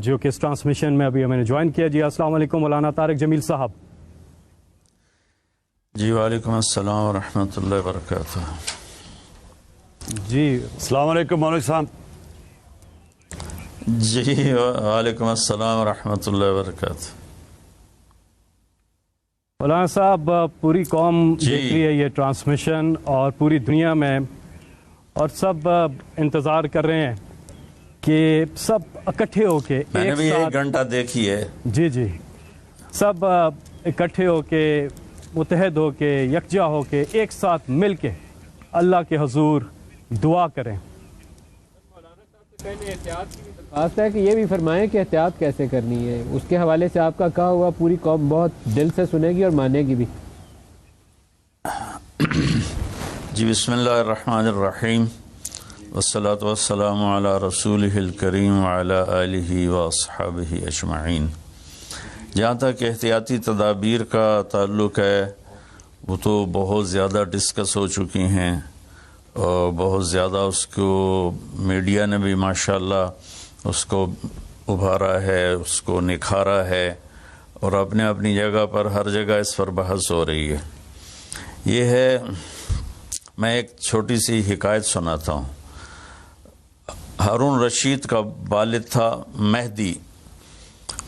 جو کہ اس ٹرانسمیشن میں ابھی ہمیں نے جوائن کیا. جی السلام علیکم مولانا طارق جمیل صاحب. جی وعلیکم السلام ورحمۃ اللہ وبرکاتہ. جی السلام علیکم مولوی صاحب. جی وعلیکم السلام ورحمۃ اللہ وبرکاتہ. مولانا صاحب پوری قوم جی دیکھ رہی ہے یہ ٹرانسمیشن اور پوری دنیا میں، اور سب انتظار کر رہے ہیں کہ سب اکٹھے ہو کے میں نے بھی ساتھ، 1 گھنٹہ دیکھی ہے. جی جی سب اکٹھے ہو کے، متحد ہو کے، یکجا ہو کے، ایک ساتھ مل کے اللہ کے حضور دعا کریں. خاص ہے کہ یہ بھی فرمائیں کہ احتیاط کیسے کرنی ہے. اس کے حوالے سے آپ کا کہا ہوا پوری قوم بہت دل سے سنے گی اور مانے گی بھی. جی بسم اللہ الرحمن الرحیم والصلاة والسلام علی رسولہ الکریم وعلی آلہ واصحابہ اجمعین. جہاں تک احتیاطی تدابیر کا تعلق ہے وہ تو بہت زیادہ ڈسکس ہو چکی ہیں اور بہت زیادہ اس کو میڈیا نے بھی ماشاءاللہ اس کو ابھارا ہے، اس کو نکھارا ہے، اور اپنے اپنی جگہ پر ہر جگہ اس پر بحث ہو رہی ہے. یہ ہے، میں ایک چھوٹی سی حکایت سناتا ہوں. ہارون رشید کا والد تھا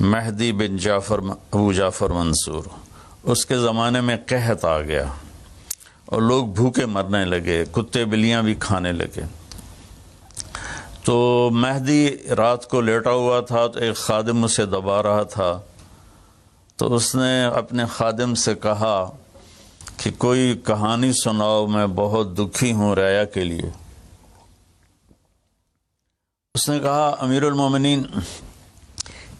مہدی بن ابو جعفر منصور. اس کے زمانے میں قحط آ گیا اور لوگ بھوکے مرنے لگے، کتے بلیاں بھی کھانے لگے. تو مہدی رات کو لیٹا ہوا تھا تو ایک خادم اسے دبا رہا تھا. تو اس نے اپنے خادم سے کہا کہ کوئی کہانی سناؤ، میں بہت دکھی ہوں رعایا کے لیے. اس نے کہا امیر المومنین،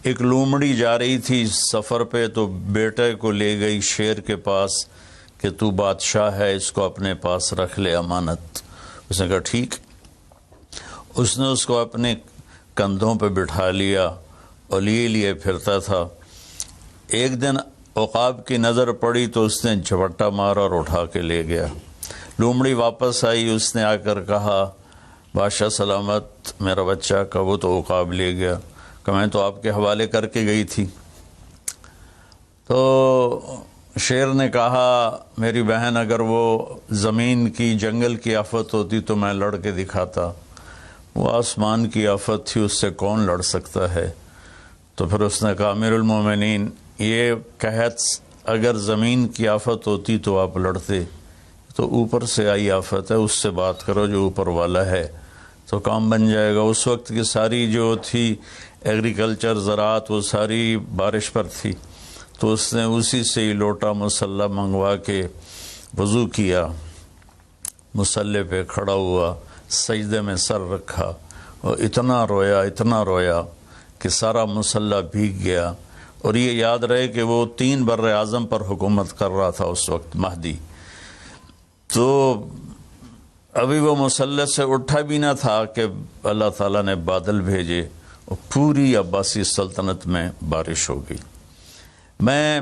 ایک لومڑی جا رہی تھی سفر پہ تو بیٹے کو لے گئی شیر کے پاس کہ تو بادشاہ ہے، اس کو اپنے پاس رکھ لے امانت. اس نے کہا ٹھیک. اس نے اس کو اپنے کندھوں پہ بٹھا لیا اور لیے پھرتا تھا. ایک دن عقاب کی نظر پڑی تو اس نے جھپٹا مارا اور اٹھا کے لے گیا. لومڑی واپس آئی، اس نے آ کر کہا بادشاہ سلامت، میرا بچہ کا وہ تو عقاب لے گیا. کہ میں تو آپ کے حوالے کر کے گئی تھی. تو شیر نے کہا میری بہن، اگر وہ زمین کی جنگل کی آفت ہوتی تو میں لڑ کے دکھاتا، وہ آسمان کی آفت تھی، اس سے کون لڑ سکتا ہے. تو پھر اس نے کہا امیر المومنین، یہ قحط اگر زمین کی آفت ہوتی تو آپ لڑتے، تو اوپر سے آئی آفت ہے، اس سے بات کرو جو اوپر والا ہے تو کام بن جائے گا. اس وقت کی ساری جو تھی ایگریکلچر، زراعت، وہ ساری بارش پر تھی. تو اس نے اسی سے ہی لوٹا مصلی منگوا کے وضو کیا، مصلی پہ کھڑا ہوا، سجدے میں سر رکھا اور اتنا رویا کہ سارا مصلی بھیگ گیا. اور یہ یاد رہے کہ وہ 3 بر اعظم پر حکومت کر رہا تھا اس وقت مہدی. تو ابھی وہ مصلی سے اٹھا بھی نہ تھا کہ اللہ تعالیٰ نے بادل بھیجے اور پوری عباسی سلطنت میں بارش ہو گئی. میں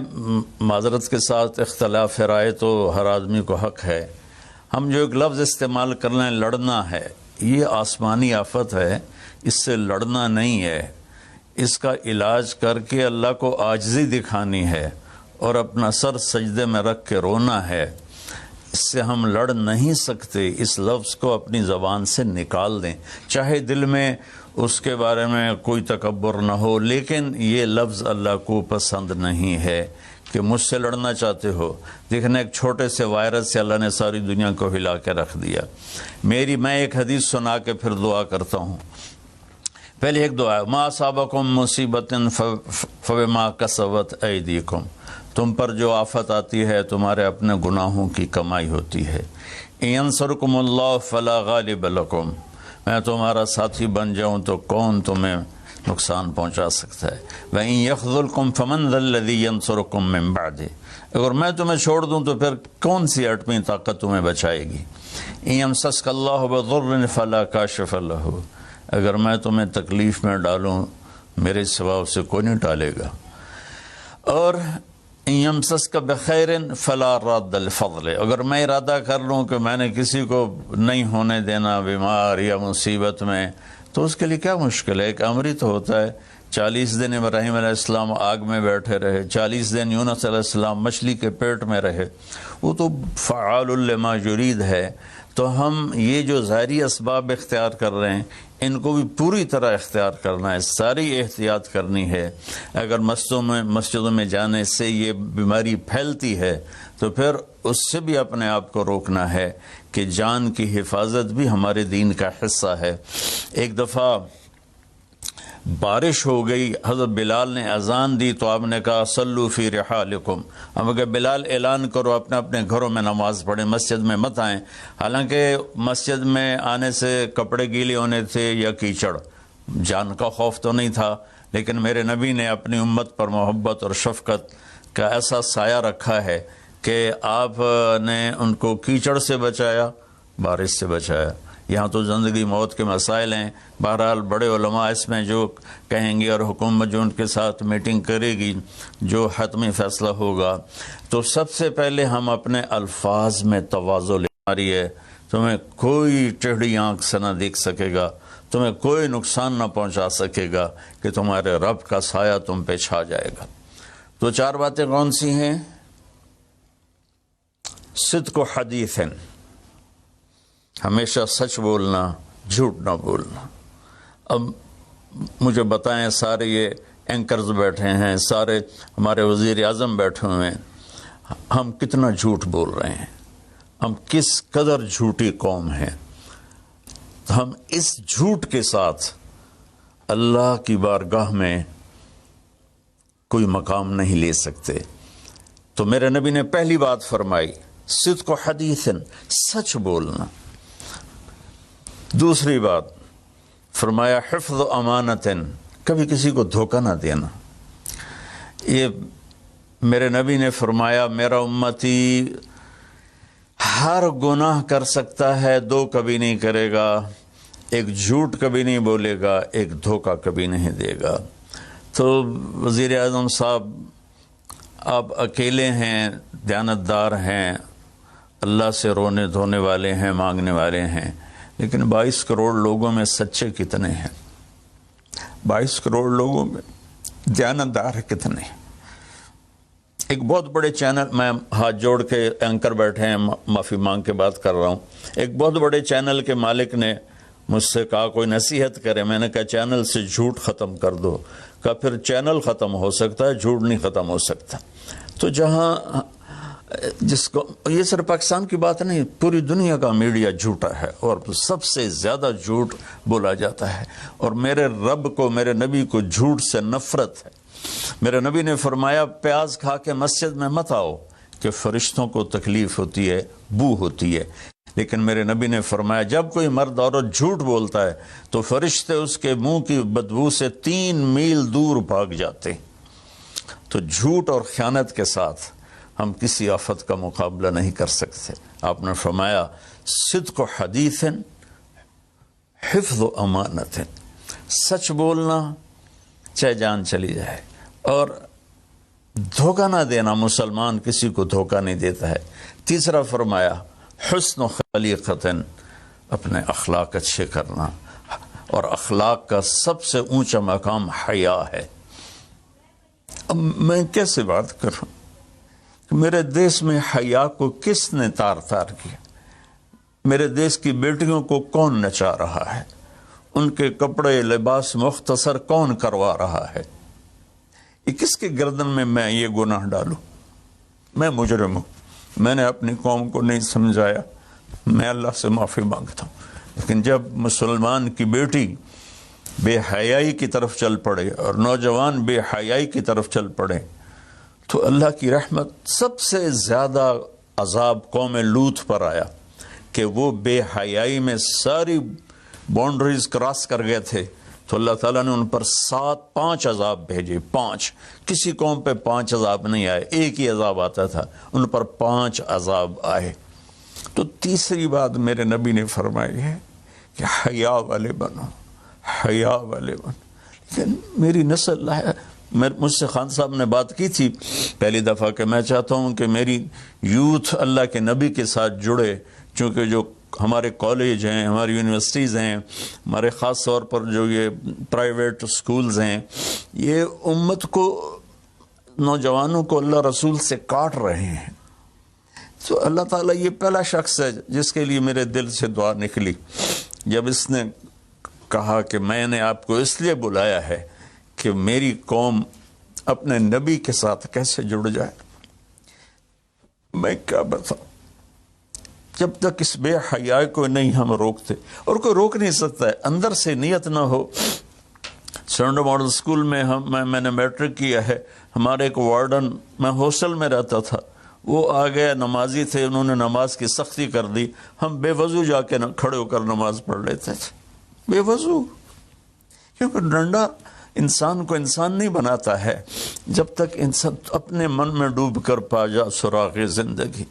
معذرت کے ساتھ اختلاف رائے تو ہر آدمی کو حق ہے. ہم جو ایک لفظ استعمال کر لیں لڑنا ہے، یہ آسمانی آفت ہے، اس سے لڑنا نہیں ہے. اس کا علاج کر کے اللہ کو عاجزی دکھانی ہے اور اپنا سر سجدے میں رکھ کے رونا ہے. اس سے ہم لڑ نہیں سکتے. اس لفظ کو اپنی زبان سے نکال دیں، چاہے دل میں اس کے بارے میں کوئی تکبر نہ ہو، لیکن یہ لفظ اللہ کو پسند نہیں ہے کہ مجھ سے لڑنا چاہتے ہو. دیکھنا ایک چھوٹے سے وائرس سے اللہ نے ساری دنیا کو ہلا کے رکھ دیا. میں ایک حدیث سنا کے پھر دعا کرتا ہوں. پہلے ایک دعا ہے، ما اصابکم مصیبت فبما کسبت ایدیکم، تم پر جو آفت آتی ہے تمہارے اپنے گناہوں کی کمائی ہوتی ہے. ان ینصرکم اللہ فلا غالب لکم، میں تمہارا ساتھی بن جاؤں تو کون تمہیں نقصان پہنچا سکتا ہے. وَإِن يَخْذُلْكُمْ فَمَنْ ذَا الَّذِي يَنْصُرُكُمْ مِنْ بَعْدِهِ، اگر میں تمہیں چھوڑ دوں تو پھر کون سی اٹمی طاقت تمہیں بچائے گی. إِن يَمْسَسْكَ اللَّهُ بِضُرٍّ فَلَا كَاشِفَ لَهُ، اگر میں تمہیں تکلیف میں ڈالوں میرے سوا اسے کوئی نہیں ٹالے گا. اور إِن يَمْسَسْكَ بِخَيْرٍ فَلَا رَادَّ لِفَضْلِهِ، اگر میں ارادہ کر لوں کہ میں نے کسی کو نہیں ہونے دینا بیمار یا مصیبت میں، تو اس کے لیے کیا مشکل ہے. ایک امر ہی تو ہوتا ہے 40 دن ابراہیم علیہ السلام آگ میں بیٹھے رہے، 40 دن یونس علیہ السلام مچھلی کے پیٹ میں رہے، وہ تو فعال لما یرید ہے۔ تو ہم یہ جو ظاہری اسباب اختیار کر رہے ہیں ان کو بھی پوری طرح اختیار کرنا ہے، ساری احتیاط کرنی ہے۔ اگر مسجدوں میں جانے سے یہ بیماری پھیلتی ہے تو پھر اس سے بھی اپنے آپ کو روکنا ہے کہ جان کی حفاظت بھی ہمارے دین کا حصہ ہے۔ ایک دفعہ بارش ہو گئی، حضرت بلال نے اذان دی تو آپ نے کہا صلو فی رحالکم، ہم کہ بلال اعلان کرو اپنے اپنے گھروں میں نماز پڑھیں، مسجد میں مت آئیں۔ حالانکہ مسجد میں آنے سے کپڑے گیلے ہونے تھے یا کیچڑ، جان کا خوف تو نہیں تھا، لیکن میرے نبی نے اپنی امت پر محبت اور شفقت کا ایسا سایہ رکھا ہے کہ آپ نے ان کو کیچڑ سے بچایا، بارش سے بچایا۔ یہاں تو زندگی موت کے مسائل ہیں، بہرحال بڑے علماء اس میں جو کہیں گے اور حکومت جو ان کے ساتھ میٹنگ کرے گی، جو حتمی فیصلہ ہوگا، تو سب سے پہلے ہم اپنے الفاظ میں تواضع لے رہی ہے۔ تمہیں کوئی ٹیڑھی آنکھ سے نہ دیکھ سکے گا، تمہیں کوئی نقصان نہ پہنچا سکے گا کہ تمہارے رب کا سایہ تم پہ چھا جائے گا۔ تو 4 باتیں کون سی ہیں؟ صدق و حدیث، ہمیشہ سچ بولنا، جھوٹ نہ بولنا۔ اب مجھے بتائیں، سارے یہ اینکرز بیٹھے ہیں، سارے ہمارے وزیر اعظم بیٹھے ہوئے ہیں، ہم کتنا جھوٹ بول رہے ہیں، ہم کس قدر جھوٹی قوم ہیں۔ ہم اس جھوٹ کے ساتھ اللہ کی بارگاہ میں کوئی مقام نہیں لے سکتے۔ تو میرے نبی نے پہلی بات فرمائی صدق و حدیث، سچ بولنا۔ دوسری بات فرمایا حفظ و امانت، کبھی کسی کو دھوکہ نہ دینا۔ یہ میرے نبی نے فرمایا میرا امتی ہر گناہ کر سکتا ہے، 2 کبھی نہیں کرے گا، ایک جھوٹ کبھی نہیں بولے گا، ایک دھوکہ کبھی نہیں دے گا۔ تو وزیر اعظم صاحب آپ اکیلے ہیں، دیانتدار ہیں، اللہ سے رونے دھونے والے ہیں، مانگنے والے ہیں، لیکن 22 کروڑ لوگوں میں سچے کتنے ہیں؟ 22 کروڑ لوگوں میں دیانتدار کتنے ہیں؟ ایک بہت بڑے چینل، میں ہاتھ جوڑ کے اینکر بیٹھے ہیں، معافی مانگ کے بات کر رہا ہوں، ایک بہت بڑے چینل کے مالک نے مجھ سے کہا کوئی نصیحت کرے۔ میں نے کہا چینل سے جھوٹ ختم کر دو۔ کہا پھر چینل ختم ہو سکتا ہے، جھوٹ نہیں ختم ہو سکتا۔ تو جہاں جس کو، یہ صرف پاکستان کی بات نہیں، پوری دنیا کا میڈیا جھوٹا ہے اور سب سے زیادہ جھوٹ بولا جاتا ہے، اور میرے رب کو، میرے نبی کو جھوٹ سے نفرت ہے۔ میرے نبی نے فرمایا پیاز کھا کے مسجد میں مت آؤ کہ فرشتوں کو تکلیف ہوتی ہے، بو ہوتی ہے، لیکن میرے نبی نے فرمایا جب کوئی مرد عورت جھوٹ بولتا ہے تو فرشتے اس کے منہ کی بدبو سے 3 میل دور بھاگ جاتے۔ تو جھوٹ اور خیانت کے ساتھ ہم کسی آفت کا مقابلہ نہیں کر سکتے۔ آپ نے فرمایا صدق و حدیث، حفظ و امانت، سچ بولنا چاہے جان چلی جائے، اور دھوکہ نہ دینا۔ مسلمان کسی کو دھوکہ نہیں دیتا ہے۔ تیسرا فرمایا حسن و خلیقت، اپنے اخلاق اچھے کرنا، اور اخلاق کا سب سے اونچا مقام حیا ہے۔ اب میں کیسے بات کروں؟ میرے دیش میں حیا کو کس نے تار تار کیا؟ میرے دیش کی بیٹیوں کو کون نچا رہا ہے؟ ان کے کپڑے لباس مختصر کون کروا رہا ہے؟ یہ کس کے گردن میں یہ گناہ ڈالوں؟ میں مجرم ہوں، میں نے اپنی قوم کو نہیں سمجھایا، میں اللہ سے معافی مانگتا ہوں۔ لیکن جب مسلمان کی بیٹی بے حیائی کی طرف چل پڑے اور نوجوان بے حیائی کی طرف چل پڑے تو اللہ کی رحمت، سب سے زیادہ عذاب قوم لوط پر آیا کہ وہ بے حیائی میں ساری باؤنڈریز کراس کر گئے تھے، تو اللہ تعالیٰ نے ان پر 5 عذاب بھیجے۔ 5، کسی قوم پہ 5 عذاب نہیں آئے، ایک ہی عذاب آتا تھا، ان پر 5 عذاب آئے۔ تو تیسری بات میرے نبی نے فرمائی ہے کہ حیا والے بنو، حیا والے بنو۔ لیکن میری نسل ہے، مجھ سے خان صاحب نے بات کی تھی پہلی دفعہ کہ میں چاہتا ہوں کہ میری یوتھ اللہ کے نبی کے ساتھ جڑے، چونکہ جو ہمارے کالج ہیں، ہماری یونیورسٹیز ہیں، ہمارے خاص طور پر جو یہ پرائیویٹ سکولز ہیں، یہ امت کو، نوجوانوں کو اللہ رسول سے کاٹ رہے ہیں. تو اللہ تعالیٰ یہ پہلا شخص ہے جس کے لیے میرے دل سے دعا نکلی جب اس نے کہا کہ میں نے آپ کو اس لیے بلایا ہے کہ میری قوم اپنے نبی کے ساتھ کیسے جڑ جائے. میں کیا بتاؤں، جب تک اس بے حیائی کو نہیں ہم روکتے، اور کوئی روک نہیں سکتا ہے، اندر سے نیت نہ ہو. سرنڈو ماڈل سکول میں میں نے میٹرک کیا ہے. ہمارے ایک وارڈن، میں ہاسٹل میں رہتا تھا، وہ آ گیا، نمازی تھے، انہوں نے نماز کی سختی کر دی. ہم بے وضو جا کے کھڑے ہو کر نماز پڑھ لیتے تھے، بے وضو. کیونکہ ڈنڈا انسان کو انسان نہیں بناتا ہے جب تک انسان اپنے من میں ڈوب کر پا جا سراغ زندگی.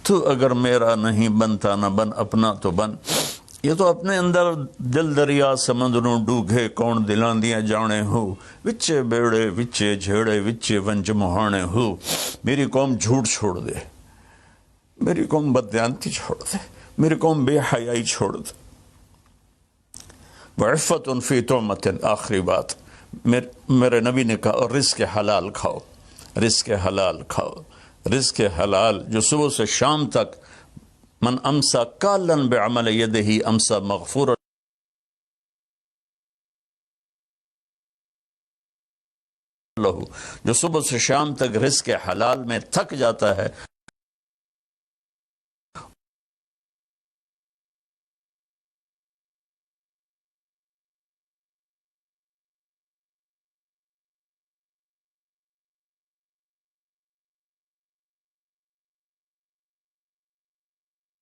تو اگر میرا نہیں بنتا نہ بن، اپنا تو بن. یہ تو اپنے اندر دل دریا سمندروں ڈوگے کون دلان دیا جانے ہو، وچے بیڑے وچے جھیڑے وچے ونج مہانے ہو. میری قوم جھوٹ چھوڑ دے، میری قوم بددیانتی چھوڑ دے، میری قوم بے حیائی چھوڑ دے. وعفت فی طعمت، آخری بات میرے نبی نے کہا، اور رزق حلال کھاؤ، رزق حلال کھاؤ. رزق حلال جو صبح سے شام تک، من امسا کالن بعمل یدہ امسا مغفور لہو، جو صبح سے شام تک رزق حلال میں تھک جاتا ہے،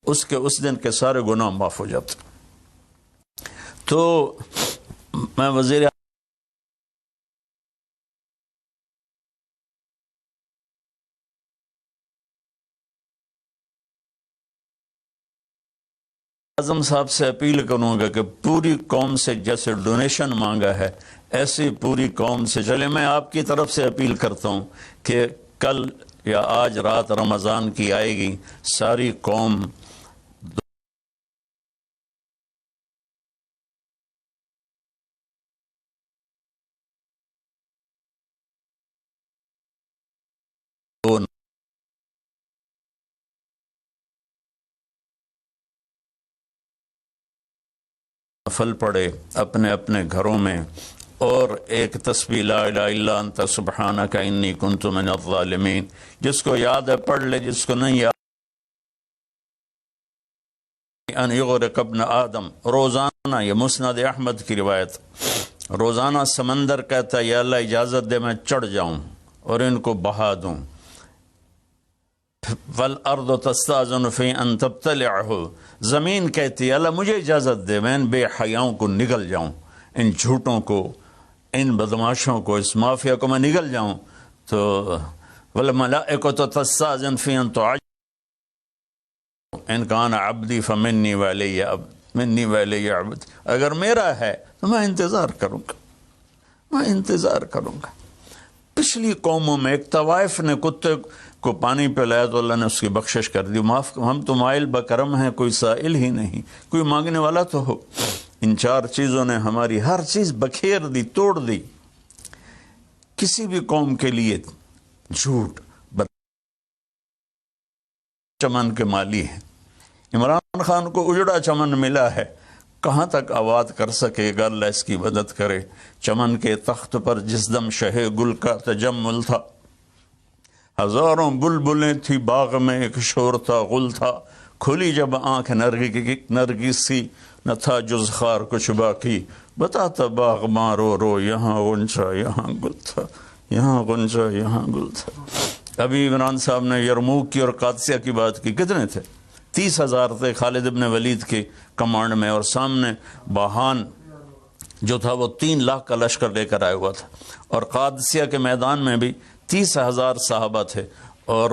اس کے اس دن کے سارے گناہ معاف ہو جاتے. تو میں وزیر اعظم صاحب سے اپیل کروں گا کہ پوری قوم سے جیسے ڈونیشن مانگا ہے، ایسی پوری قوم سے چلے. میں آپ کی طرف سے اپیل کرتا ہوں کہ کل یا آج رات رمضان کی آئے گی، ساری قوم نفل پڑے اپنے اپنے گھروں میں، اور ایک تسبیح لا الہ الا انت سبحانک انی کنت من الظالمین. جس کو یاد ہے پڑھ لے، جس کو نہیں یاد ان یغرق ابن آدم. روزانہ، یہ مسند احمد کی روایت، روزانہ سمندر کہتا ہے یا اللہ اجازت دے میں چڑھ جاؤں اور ان کو بہا دوں. والارض تستاذن فی ان تبتلعہ، زمین کہتی ہے اللہ مجھے اجازت دے میں ان بے حیاؤں کو نگل جاؤں، ان جھوٹوں کو، ان بدماشوں کو، اس مافیا کو میں نگل جاؤں. تو والملائکۃ تستاذن فی ان تعجب ان کان عبدی فمنی وعلی منی وعلی عبد. اگر میرا ہے تو میں انتظار کروں گا، میں انتظار کروں گا. پچھلی قوموں میں ایک طوائف نے کتے کو پانی پلایا تو اللہ نے اس کی بخشش کر دی. معاف، ہم تو مائل بکرم ہیں، کوئی سائل ہی نہیں، کوئی مانگنے والا تو ہو. ان چار چیزوں نے ہماری ہر چیز بکھیر دی، توڑ دی. کسی بھی قوم کے لیے جھوٹ چمن کے مالی ہیں. عمران خان کو اجڑا چمن ملا ہے، کہاں تک آباد کر سکے گا، اللہ اس کی مدد کرے. چمن کے تخت پر جس دم شہ گل کا تجمل تھا، ہزاروں بلبلیں تھی باغ میں، ایک شور تھا غل تھا. کھلی جب آنکھ نرگس سی، نہ تھا جز خار کچھ باقی. بتاتا باغ مارو رو، یہاں غنچہ یہاں گل تھا، یہاں غنچہ یہاں گل تھا. ابھی عمران صاحب نے یرموک کی اور قادسیہ کی بات کی. کتنے تھے؟ 30,000 تھے خالد ابن ولید کے کمانڈ میں، اور سامنے باہان جو تھا وہ 3 لاکھ کا لشکر لے کر آیا ہوا تھا. اور قادسیہ کے میدان میں بھی 30,000 صحابہ تھے، اور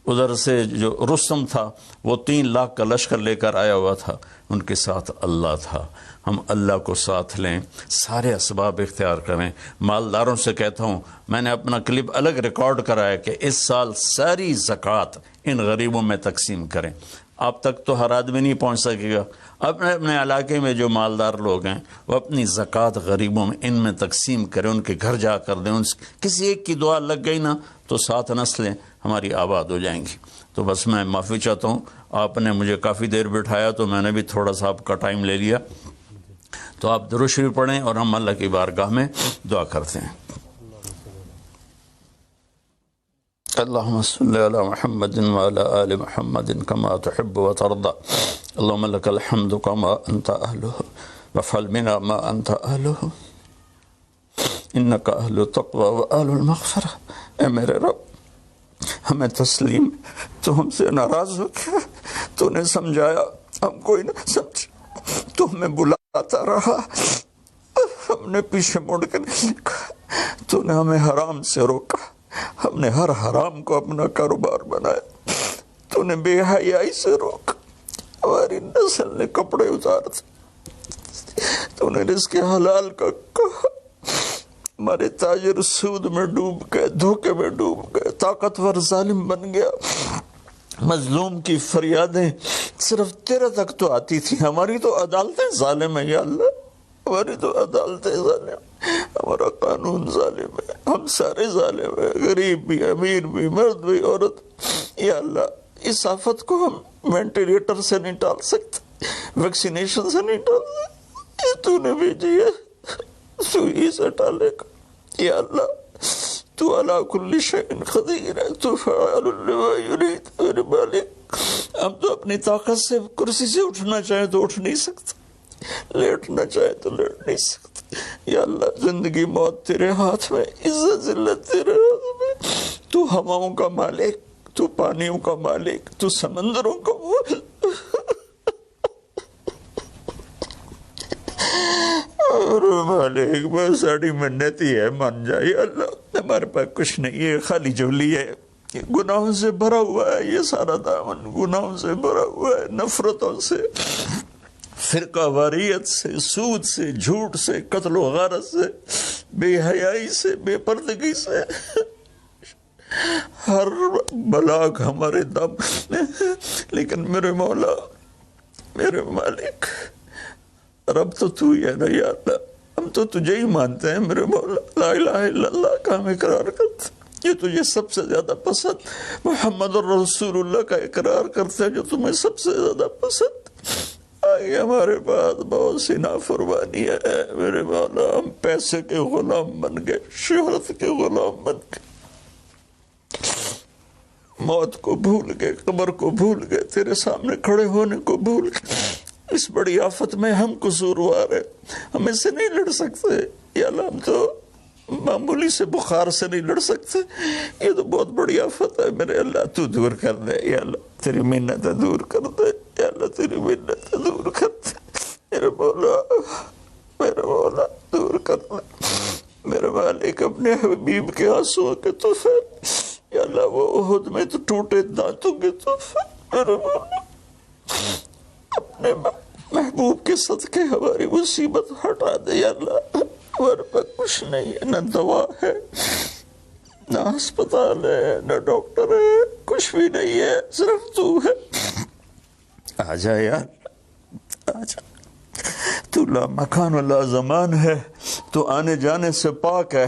ادھر سے جو رستم تھا وہ 3 لاکھ کا لشکر لے کر آیا ہوا تھا، ان کے ساتھ اللہ تھا۔ ہم اللہ کو ساتھ لیں، سارے اسباب اختیار کریں۔ مالداروں سے کہتا ہوں، میں نے اپنا کلپ الگ ریکارڈ کرا ہے کہ اس سال ساری زکوٰۃ ان غریبوں میں تقسیم کریں۔ آپ تک تو ہر آدمی نہیں پہنچ سکے گا، اپنے اپنے علاقے میں جو مالدار لوگ ہیں وہ اپنی زکوٰۃ غریبوں میں ان میں تقسیم کریں، ان کے گھر جا کر دیں۔ کسی ایک کی دعا لگ گئی نا تو 7 نسلیں ہماری آباد ہو جائیں گی۔ تو بس میں معافی چاہتا ہوں، آپ نے مجھے کافی دیر بٹھایا تو میں نے بھی تھوڑا سا آپ کا ٹائم لے لیا۔ تو آپ درود شریف پڑھیں اور ہم اللہ کی بارگاہ میں دعا کرتے ہیں۔ اللهم صل على محمد وعلى آل محمد كما تحب وترضى اللهم لك الحمد كما أنت أهله وافعل بنا ما أنت أهله إنك أهل التقوى وأهل المغفرة۔ اے میرے رب، ہمیں تسلیم، تو ہم سے ناراض ہو گیا، تو نے سمجھایا ہم کوئی نہ سمجھا، تو ہمیں بلاتا رہا، ہم نے پیچھے مڑ کر تو نے ہمیں حرام سے روکا، ہم نے ہر حرام کو اپنا کاروبار بنایا، تو نے بے حیائی سے روکا، ہماری نسل نے کپڑے اتار دیے، تو نے رزق حلال کا کہا، ہمارے تاجر سود میں ڈوب گئے، دھوکے میں ڈوب گئے، طاقتور ظالم بن گیا، مظلوم کی فریادیں صرف تیرے تک تو آتی تھی، ہماری تو عدالتیں ظالم ہیں یا اللہ، ہماری تو عدالتیں ظالم، ہمارا قانون ظالم ہے، ہم سارے ظالم ہیں، غریب بھی، امیر بھی، مرد بھی، عورت۔ یا اللہ، اس آفت کو ہم وینٹیلیٹر سے نہیں ٹال سکتے، ویکسینیشن سے نہیں ٹال سکتے، یہ تو نے بھیجی ہے، سوئی سے ٹالے گا۔ یا اللہ، تو علی کل شیء قدیر ہے، تو فعال لما یرید۔ میرے مالک، ہم تو اپنی طاقت سے کرسی سے اٹھنا چاہیں تو اٹھ نہیں سکتے، لیٹنا چاہے تو لیٹ نہیں سکتے۔ یا اللہ، زندگی موت تیرے ہاتھ میں، عزت ذلت تیرے ہاتھ میں، تو ہواؤں کا مالک، تو پانیوں کا مالک، تو سمندروں کا مالک۔ اور مالک، بہت ساری منتی ہے، مان جائے اللہ، ہمارے پاس کچھ نہیں ہے، خالی جولی ہے، گناہوں سے بھرا ہوا ہے، یہ سارا دامن گناہوں سے بھرا ہوا ہے، نفرتوں سے، فرقہ واریت سے، سود سے، جھوٹ سے، قتل و غارت سے، بے حیائی سے، بے پردگی سے، ہر بلاک ہمارے دم۔ لیکن میرے مولا، میرے مالک، رب تو ہی ہے نا یا اللہ، ہم تو تجھے ہی مانتے ہیں میرے مولا، لا الہ الا اللہ کا ہم اقرار کرتے ہیں، یہ تجھے سب سے زیادہ پسند، محمد الرسول اللہ کا اقرار کرتے ہیں جو تمہیں سب سے زیادہ پسند۔ آگے ہمارے پاس بہت سی نافرمانی ہے میرے مولا، ہم پیسے کے غلام بن گئے، شہرت کے غلام بن گئے، موت کو بھول گئے، قبر کو بھول گئے، تیرے سامنے کھڑے ہونے کو بھول گئے۔ اس بڑی آفت میں ہم قصوروار ہیں، ہم اس سے نہیں لڑ سکتے یا اللہ، ہم تو معمولی سے بخار سے نہیں لڑ سکتے، یہ تو بہت بڑی آفت ہے میرے اللہ، تو دور کر دے یا اللہ، تیری منتیں دور کر دے یا اللہ، تیری منتیں دور کر دے میرے مولا، میرے مولا، دور کر دے میرے مالک، اپنے حبیب کے آنسوؤں کے تحفے یا اللہ، وہ احد میں تو ٹوٹے دانتوں کے تحفے میرے مولا، اپنے محبوب کے صدقے ہماری مصیبت ہٹا دے یا اللہ، ہمارے پاس کچھ نہیں ہے، نہ دوا ہے، نہ ہسپتال ہے، نہ ڈاکٹر ہے، کچھ بھی نہیں ہے، صرف تو ہے۔ آ جا یار، آ جا، تو لا مکان ولا زمان ہے، تو آنے جانے سے پاک ہے،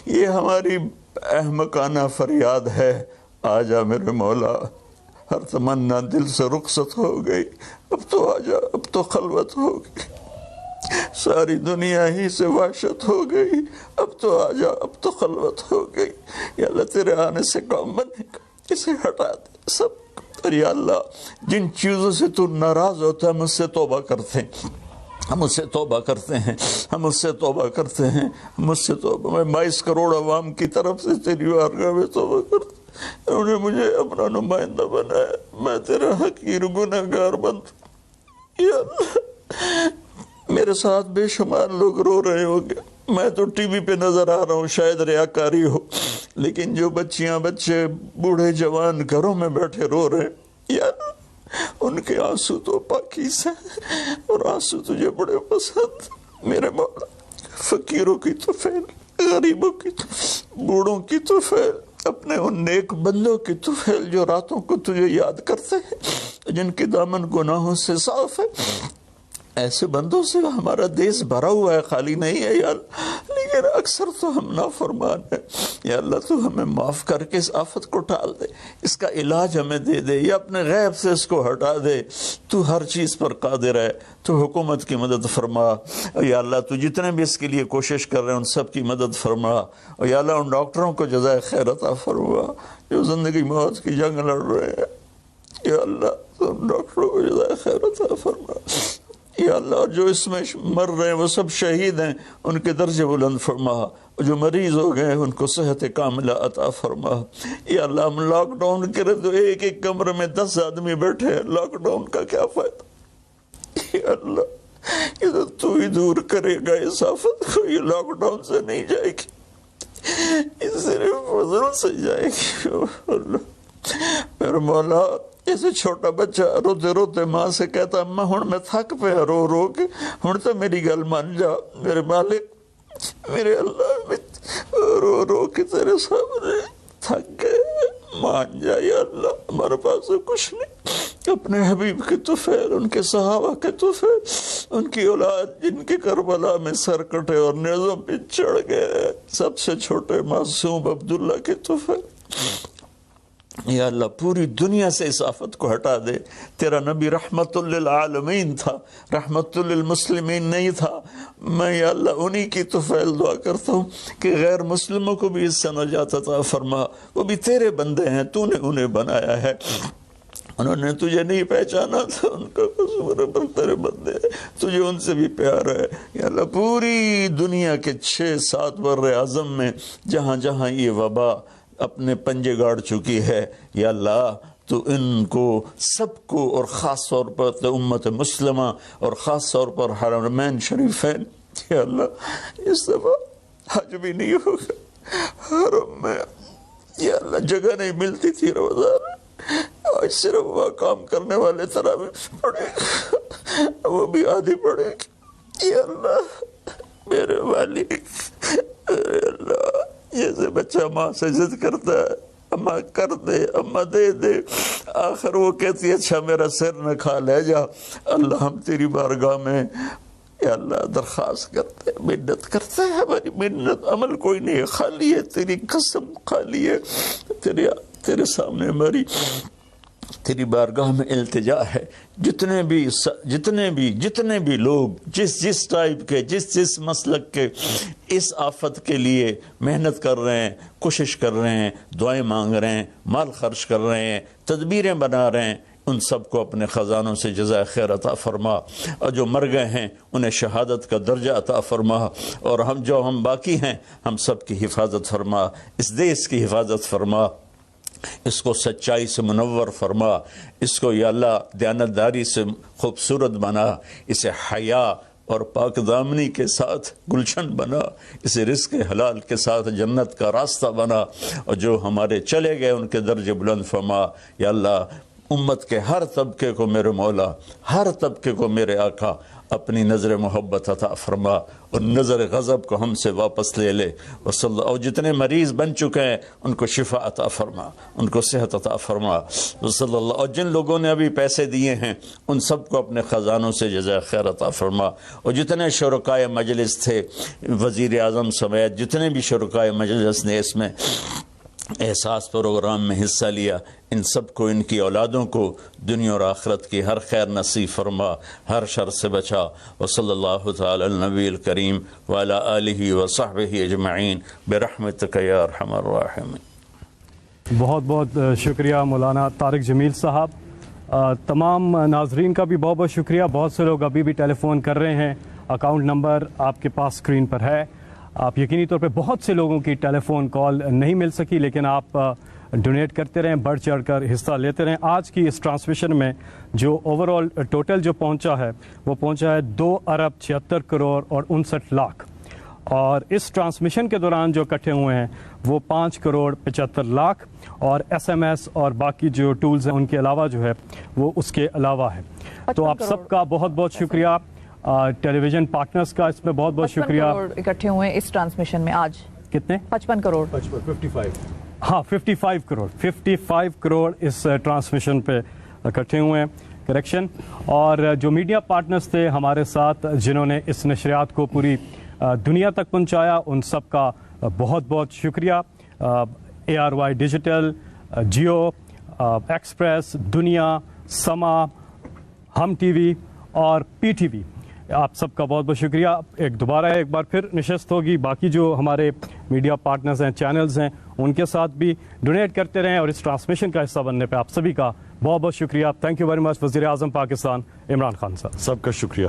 یہ ہماری احمقانہ فریاد ہے، آ جا میرے مولا، ہر تمنا دل سے رخصت ہو گئی، اب تو آ جا، اب تو خلوت ہو گئی، ساری دنیا ہی سے وحشت ہو گئی، اب تو آ جا، اب تو خلوت ہو گئی یا اللہ، تیرے آنے سے کام بنے گا، اسے ہٹا دے سب۔ اور یا اللہ، جن چیزوں سے تو ناراض ہوتا ہے ہم اس سے توبہ کرتے ہیں، ہم اس سے توبہ کرتے ہیں، ہم اس سے توبہ کرتے ہیں، ہم اس سے توبہ، میں 22 کروڑ عوام کی طرف سے تیری بارگاہ میں توبہ کرتا ہوں، انہوں نے مجھے اپنا نمائندہ بنایا، میں تیرا حقیر گنہگار بند یا اللہ، میرے ساتھ بے شمار لوگ رو رہے ہوں گے، میں تو ٹی وی پہ نظر آ رہا ہوں، شاید ریاکاری ہو، لیکن جو بچیاں بچے بوڑھے جوان گھروں میں بیٹھے رو رہے ہیں یار، ان کے آنسو تو پاکیز ہیں، اور آنسو تجھے بڑے پسند میرے مولا۔ فقیروں کی تو فیل، غریبوں کی تو، بوڑھوں کی تو فیل، اپنے ان نیک بندوں کی تو فیل جو راتوں کو تجھے یاد کرتے ہیں، جن کے دامن گناہوں سے صاف ہے۔ ایسے بندوں سے ہمارا دیس بھرا ہوا ہے، خالی نہیں ہے یا اللہ، لیکن اکثر تو ہم نافرمان ہیں۔ یا اللہ تو ہمیں معاف کر کے اس آفت کو ٹال دے، اس کا علاج ہمیں دے دے، یا اپنے غیب سے اس کو ہٹا دے۔ تو ہر چیز پر قادر ہے، تو حکومت کی مدد فرما۔ یا اللہ تو جتنے بھی اس کے لیے کوشش کر رہے ہیں ان سب کی مدد فرما، اور یا اللہ ان ڈاکٹروں کو جزائے خیر عطا فرما جو زندگی موت کی جنگ لڑ رہے ہیں۔ یا اللہ تو ان ڈاکٹروں کو جزائے خیر عطا فرما۔ یا اللہ جو اس میں مر رہے ہیں وہ سب شہید ہیں، ان کے درجے بلند فرما، جو مریض ہو گئے ان کو صحت کاملہ عطا فرما۔ یا اللہ ہم لاک ڈاؤن کرے تو ایک ایک کمرے میں 10 آدمی بیٹھے ہیں، لاک ڈاؤن کا کیا فائدہ؟ یا اللہ یہ تو ہی دور کرے گا اس آفت کو، یہ لاک ڈاؤن سے نہیں جائے گی، یہ صرف فضل سے جائے گی۔ اللہ میرے مولا، جیسے چھوٹا بچہ روتے روتے ماں سے کہتا اماں ہن میں تھک پہ رو رو کے، ہن تو میری گل مان جا میرے مالک، میرے اللہ، میں رو رو کے تیرے سامنے تھک گئے، مان جا یا اللہ، ہمارے پاس کچھ نہیں، اپنے حبیب کے طفیل، ان کے صحابہ کے طفیل، ان کی اولاد جن کے کربلا میں سر کٹے اور نیزوں پہ چڑھ گئے، سب سے چھوٹے معصوم عبداللہ کے طفیل۔ یا اللہ پوری دنیا سے اس آفت کو ہٹا دے۔ تیرا نبی رحمت للعالمین تھا، رحمت للمسلمین نہیں تھا۔ میں یا اللہ انہی کی طفیل دعا کرتا ہوں کہ غیر مسلموں کو بھی اس سے نجات عطا فرما، وہ بھی تیرے بندے ہیں، تو نے انہیں بنایا ہے، انہوں نے تجھے نہیں پہچانا تھا، ان کا قصور ہے، پر تیرے بندے ہیں، تجھے ان سے بھی پیار ہے۔ یا اللہ پوری دنیا کے 6-7 بر اعظم میں جہاں جہاں یہ وبا اپنے پنجے گاڑ چکی ہے، یا اللہ تو ان کو سب کو، اور خاص طور پر امت مسلمہ اور خاص طور پر حرمین شریفین، یا اللہ اس دفعہ حج بھی نہیں ہوگا حرم میں، یا اللہ جگہ نہیں ملتی تھی روزانہ، آج صرف وہ کام کرنے والے تراویح پڑھے گا، وہ بھی آدھی پڑھے گی۔ یا اللہ میرے والی، میرے اللہ جیسے بچہ ماں سے ضد کرتا ہے اماں کر دے، اماں دے دے، آخر وہ کہتی ہے اچھا میرا سر نہ کھا لے جا۔ اللہ ہم تیری بارگاہ میں یا اللہ درخواست کرتے ہیں، منت کرتے ہیں، ہماری منت عمل کوئی نہیں ہے، خالی ہے تیری قسم، خالی ہے تیرے سامنے ہماری تیری بارگاہ میں التجا ہے۔ جتنے بھی لوگ جس ٹائپ کے، جس مسلک کے اس آفت کے لیے محنت کر رہے ہیں، کوشش کر رہے ہیں، دعائیں مانگ رہے ہیں، مال خرچ کر رہے ہیں، تدبیریں بنا رہے ہیں، ان سب کو اپنے خزانوں سے جزائے خیر عطا فرما، اور جو مر گئے ہیں انہیں شہادت کا درجہ عطا فرما، اور ہم باقی ہیں ہم سب کی حفاظت فرما، اس دیس کی حفاظت فرما، اس کو سچائی سے منور فرما، اس کو یا اللہ دیانتداری سے خوبصورت بنا، اسے حیا اور پاک دامنی کے ساتھ گلشن بنا، اسے رزق حلال کے ساتھ جنت کا راستہ بنا، اور جو ہمارے چلے گئے ان کے درجے بلند فرما۔ یا اللہ امت کے ہر طبقے کو میرے مولا، ہر طبقے کو میرے آقا اپنی نظر محبت عطا فرما، اور نظر غضب کو ہم سے واپس لے لے، اور جتنے مریض بن چکے ہیں ان کو شفا عطا فرما، ان کو صحت عطا فرما، صلی اللہ، اور جن لوگوں نے ابھی پیسے دیے ہیں ان سب کو اپنے خزانوں سے جزائے خیر عطا فرما، اور جتنے شرکائے مجلس تھے، وزیر اعظم سمیت جتنے بھی شرکائے مجلس نے اس میں احساس پروگرام میں حصہ لیا، ان سب کو، ان کی اولادوں کو دنیا اور آخرت کی ہر خیر نصیب فرما، ہر شر سے بچا، وصلی اللہ تعالی النبی الکریم وعلی آلہ وصحبہ اجمعین برحمتک یا ارحم الراحمین۔ بہت بہت شکریہ مولانا طارق جمیل صاحب۔ تمام ناظرین کا بھی بہت بہت شکریہ۔ بہت سے لوگ ابھی بھی ٹیلی فون کر رہے ہیں، اکاؤنٹ نمبر آپ کے پاس اسکرین پر ہے۔ آپ یقینی طور پہ بہت سے لوگوں کی ٹیلی فون کال نہیں مل سکی، لیکن آپ ڈونیٹ کرتے رہیں، بڑھ چڑھ کر حصہ لیتے رہیں۔ آج کی اس ٹرانسمیشن میں جو اوور آل ٹوٹل جو پہنچا ہے وہ پہنچا ہے 2 ارب 76 کروڑ اور 59 لاکھ، اور اس ٹرانسمیشن کے دوران جو اکٹھے ہوئے ہیں وہ 5,75,00,000 اور SMS اور باقی جو ٹولز ہیں ان کے علاوہ جو ہے وہ اس کے علاوہ ہے. تو آپ سب کا بہت بہت شکریہ, ٹیلی ویژن پارٹنرز کا اس میں بہت بہت شکریہ. اکٹھے ہوئے ہیں اس ٹرانسمیشن میں آج کتنے؟ 55 کروڑ. 55. ہاں 55 کروڑ اس ٹرانسمیشن پہ اکٹھے ہوئے ہیں. کریکشن. اور جو میڈیا پارٹنرز تھے ہمارے ساتھ جنہوں نے اس نشریات کو پوری دنیا تک پہنچایا, ان سب کا بہت بہت شکریہ. ARY ڈیجیٹل, جیو, ایکسپریس, دنیا, سما, ہم ٹی وی اور PTV, آپ سب کا بہت بہت شکریہ. ایک بار پھر نشست ہوگی. باقی جو ہمارے میڈیا پارٹنرز ہیں, چینلز ہیں, ان کے ساتھ بھی ڈونیٹ کرتے رہیں اور اس ٹرانسمیشن کا حصہ بننے پہ آپ سبھی کا بہت بہت شکریہ. Thank you very much. وزیر اعظم پاکستان عمران خان صاحب, سب کا شکریہ.